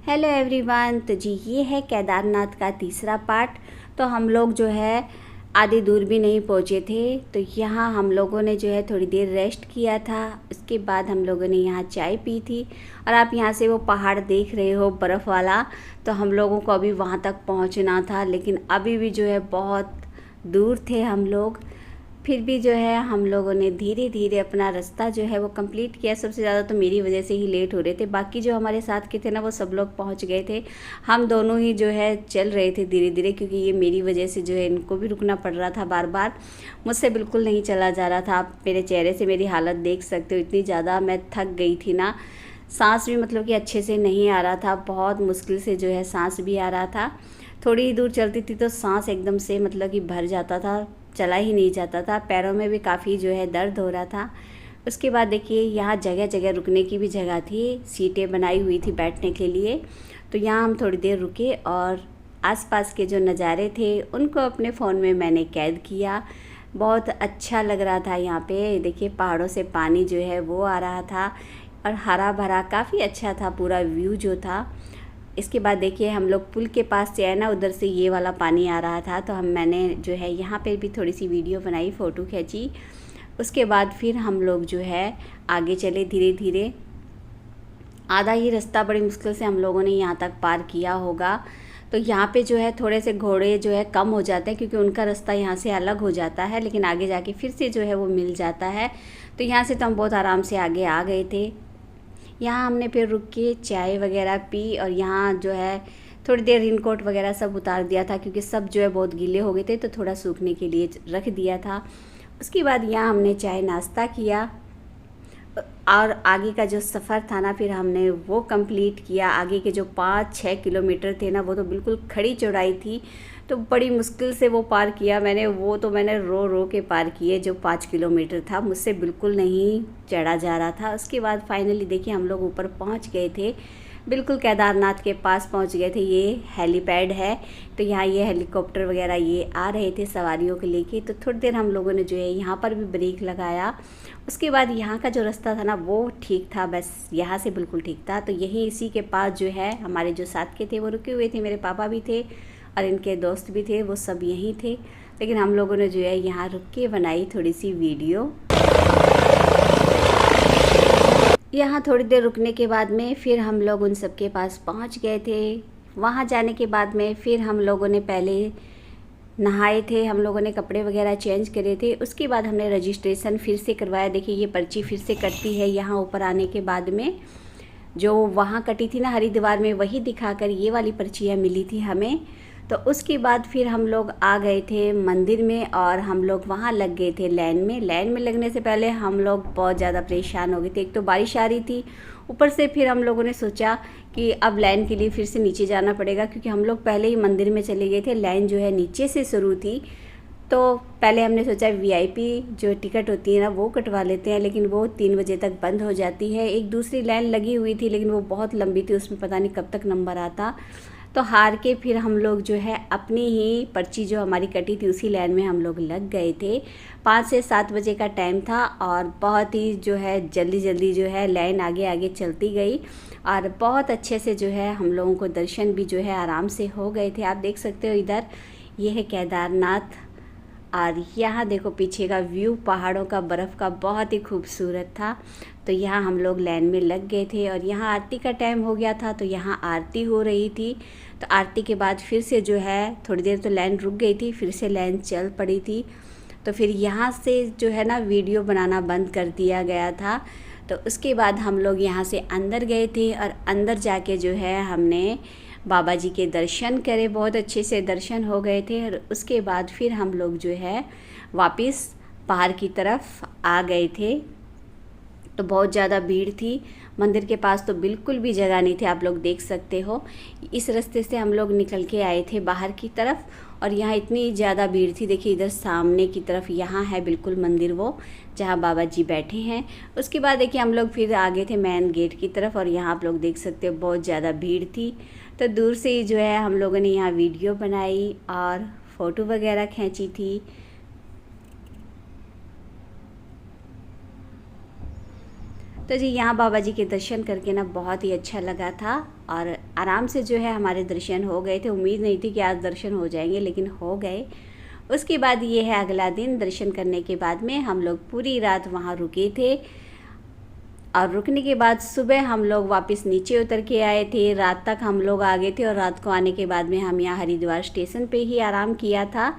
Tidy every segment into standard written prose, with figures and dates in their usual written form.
Hello everyone. तो जी ये है केदारनाथ का तीसरा पार्ट। तो हम लोग जो है आधी दूर भी नहीं पहुँचे थे, तो यहाँ हम लोगों ने जो है थोड़ी देर रेस्ट किया था। उसके बाद हम लोगों ने यहाँ चाय पी थी और आप यहाँ से वो पहाड़ देख रहे हो बर्फ़ वाला। तो हम लोगों को अभी वहाँ तक पहुँचना था, लेकिन अभी भी जो है बहुत दूर थे हम लोग। फिर भी जो है हम लोगों ने धीरे धीरे अपना रास्ता जो है वो कंप्लीट किया। सबसे ज़्यादा तो मेरी वजह से ही लेट हो रहे थे, बाकी जो हमारे साथ के थे ना वो सब लोग पहुंच गए थे। हम दोनों ही जो है चल रहे थे धीरे धीरे, क्योंकि ये मेरी वजह से जो है इनको भी रुकना पड़ रहा था बार बार। मुझसे बिल्कुल नहीं चला जा रहा था। आप मेरे चेहरे से मेरी हालत देख सकते हो, इतनी ज़्यादा मैं थक गई थी ना। सांस भी मतलब कि अच्छे से नहीं आ रहा था, बहुत मुश्किल से जो है सांस भी आ रहा था। थोड़ी ही दूर चलती थी तो सांस एकदम से मतलब कि भर जाता था, चला ही नहीं जाता था। पैरों में भी काफ़ी जो है दर्द हो रहा था। उसके बाद देखिए यहाँ जगह जगह रुकने की भी जगह थी, सीटें बनाई हुई थी बैठने के लिए। तो यहाँ हम थोड़ी देर रुके और आसपास के जो नज़ारे थे उनको अपने फ़ोन में मैंने कैद किया। बहुत अच्छा लग रहा था यहाँ पे। देखिए पहाड़ों से पानी जो है वो आ रहा था और हरा भरा काफ़ी अच्छा था पूरा व्यू जो था। इसके बाद देखिए हम लोग पुल के पास से आए ना, उधर से ये वाला पानी आ रहा था, तो मैंने जो है यहाँ पे भी थोड़ी सी वीडियो बनाई, फ़ोटो खींची। उसके बाद फिर हम लोग जो है आगे चले धीरे धीरे। आधा ही रास्ता बड़ी मुश्किल से हम लोगों ने यहाँ तक पार किया होगा। तो यहाँ पे जो है थोड़े से घोड़े जो है कम हो जाते हैं, क्योंकि उनका रास्ता यहाँ से अलग हो जाता है, लेकिन आगे जाके फिर से जो है वो मिल जाता है। तो यहाँ से तो हम बहुत आराम से आगे आ गए थे। यहाँ हमने फिर रुक के चाय वगैरह पी और यहाँ जो है थोड़ी देर रेनकोट वगैरह सब उतार दिया था, क्योंकि सब जो है बहुत गीले हो गए थे, तो थोड़ा सूखने के लिए रख दिया था। उसके बाद यहाँ हमने चाय नाश्ता किया और आगे का जो सफ़र था ना फिर हमने वो कंप्लीट किया। आगे के जो 5-6 किलोमीटर थे ना वो तो बिल्कुल खड़ी चौड़ाई थी, तो बड़ी मुश्किल से वो पार किया मैंने। वो तो मैंने रो रो के पार किए। जो 5 किलोमीटर था मुझसे बिल्कुल नहीं चढ़ा जा रहा था। उसके बाद फाइनली देखिए हम लोग ऊपर पहुंच गए थे, बिल्कुल केदारनाथ के पास पहुंच गए थे। ये हेलीपैड है, तो यहाँ ये हेलीकॉप्टर वगैरह ये आ रहे थे सवारियों को लेके। तो थोड़ी देर हम लोगों ने जो है यहाँ पर भी ब्रेक लगाया। उसके बाद यहाँ का जो रास्ता था ना वो ठीक था, बस यहाँ से बिल्कुल ठीक था। तो यही इसी के पास जो है हमारे जो साथ के थे वो रुके हुए थे। मेरे पापा भी थे और इनके दोस्त भी थे, वो सब यहीं थे। लेकिन हम लोगों ने जो है यहाँ रुक के बनाई थोड़ी सी वीडियो। यहाँ थोड़ी देर रुकने के बाद में फिर हम लोग उन सब के पास पहुँच गए थे। वहाँ जाने के बाद में फिर हम लोगों ने पहले नहाए थे, हम लोगों ने कपड़े वगैरह चेंज करे थे। उसके बाद हमने रजिस्ट्रेशन फिर से करवाया। देखिए ये पर्ची फिर से कटती है यहाँ ऊपर आने के बाद में। जो वहाँ कटी थी ना हरिद्वार में, वही दिखाकर ये वाली पर्चियाँ मिली थी हमें। तो उसके बाद फिर हम लोग आ गए थे मंदिर में और हम लोग वहाँ लग गए थे लाइन में। लाइन में लगने से पहले हम लोग बहुत ज़्यादा परेशान हो गए थे। एक तो बारिश आ रही थी, ऊपर से फिर हम लोगों ने सोचा कि अब लाइन के लिए फिर से नीचे जाना पड़ेगा, क्योंकि हम लोग पहले ही मंदिर में चले गए थे। लाइन जो है नीचे से शुरू थी, तो पहले हमने सोचा वीआईपी जो टिकट होती है ना वो कटवा लेते हैं, लेकिन वो 3 बजे तक बंद हो जाती है। एक दूसरी लाइन लगी हुई थी, लेकिन वो बहुत लंबी थी, उसमें पता नहीं कब तक नंबर आता। तो हार के फिर हम लोग जो है अपनी ही पर्ची जो हमारी कटी थी उसी लाइन में हम लोग लग गए थे। 5 से 7 बजे का टाइम था और बहुत ही जो है जल्दी जल्दी जो है लाइन आगे आगे चलती गई और बहुत अच्छे से जो है हम लोगों को दर्शन भी जो है आराम से हो गए थे। आप देख सकते हो इधर ये है केदारनाथ और यहाँ देखो पीछे का व्यू पहाड़ों का, बर्फ़ का, बहुत ही खूबसूरत था। तो यहाँ हम लोग लाइन में लग गए थे और यहाँ आरती का टाइम हो गया था, तो यहाँ आरती हो रही थी। तो आरती के बाद फिर से जो है थोड़ी देर तो लाइन रुक गई थी, फिर से लाइन चल पड़ी थी। तो फिर यहाँ से जो है ना वीडियो बनाना बंद कर दिया गया था। तो उसके बाद हम लोग यहाँ से अंदर गए थे और अंदर जाके जो है हमने बाबा जी के दर्शन करे, बहुत अच्छे से दर्शन हो गए थे। और उसके बाद फिर हम लोग जो है वापस पहाड़ की तरफ आ गए थे। तो बहुत ज़्यादा भीड़ थी मंदिर के पास, तो बिल्कुल भी जगह नहीं थी, आप लोग देख सकते हो। इस रास्ते से हम लोग निकल के आए थे बाहर की तरफ और यहाँ इतनी ज़्यादा भीड़ थी। देखिए इधर सामने की तरफ यहाँ है बिल्कुल मंदिर वो जहाँ बाबा जी बैठे हैं। उसके बाद देखिए हम लोग फिर आगे थे मेन गेट की तरफ और यहाँ आप लोग देख सकते हो बहुत ज़्यादा भीड़ थी। तो दूर से ही जो है हम लोगों ने यहाँ वीडियो बनाई और फ़ोटो वगैरह खींची थी। तो जी यहाँ बाबा जी के दर्शन करके ना बहुत ही अच्छा लगा था। और आराम से जो है हमारे दर्शन हो गए थे। उम्मीद नहीं थी कि आज दर्शन हो जाएंगे, लेकिन हो गए। उसके बाद ये है अगला दिन। दर्शन करने के बाद में हम लोग पूरी रात वहाँ रुके थे और रुकने के बाद सुबह हम लोग वापस नीचे उतर के आए थे। रात तक हम लोग आ गए थे और रात को आने के बाद में हम यहाँ हरिद्वार स्टेशन पे ही आराम किया था।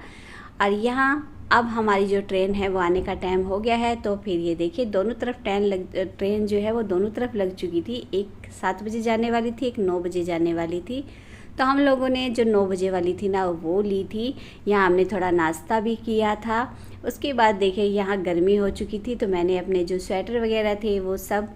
और यहाँ अब हमारी जो ट्रेन है वो आने का टाइम हो गया है। तो फिर ये देखिए दोनों तरफ ट्रेन जो है वो दोनों तरफ लग चुकी थी। एक 7 बजे जाने वाली थी, एक 9 बजे जाने वाली थी। तो हम लोगों ने जो 9 बजे वाली थी ना वो ली थी। यहाँ हमने थोड़ा नाश्ता भी किया था। उसके बाद देखिए यहाँ गर्मी हो चुकी थी, तो मैंने अपने जो स्वेटर वगैरह थे वो सब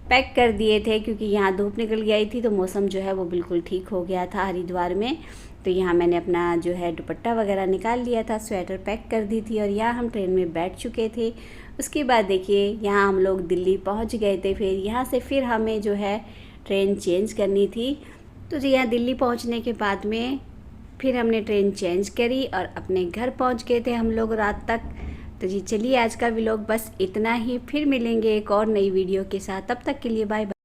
पैक कर दिए थे, क्योंकि यहाँ धूप निकल गई थी तो मौसम जो है वो बिल्कुल ठीक हो गया था हरिद्वार में। तो यहाँ मैंने अपना जो है दुपट्टा वगैरह निकाल लिया था, स्वेटर पैक कर दी थी और यहाँ हम ट्रेन में बैठ चुके थे। उसके बाद देखिए यहाँ हम लोग दिल्ली पहुँच गए थे। फिर यहाँ से फिर हमें जो है ट्रेन चेंज करनी थी। तो जी यहाँ दिल्ली पहुँचने के बाद में फिर हमने ट्रेन चेंज करी और अपने घर पहुँच गए थे हम लोग रात तक। तो जी चलिए आज का व्लॉग बस इतना ही। फिर मिलेंगे एक और नई वीडियो के साथ। तब तक के लिए बाय बाय।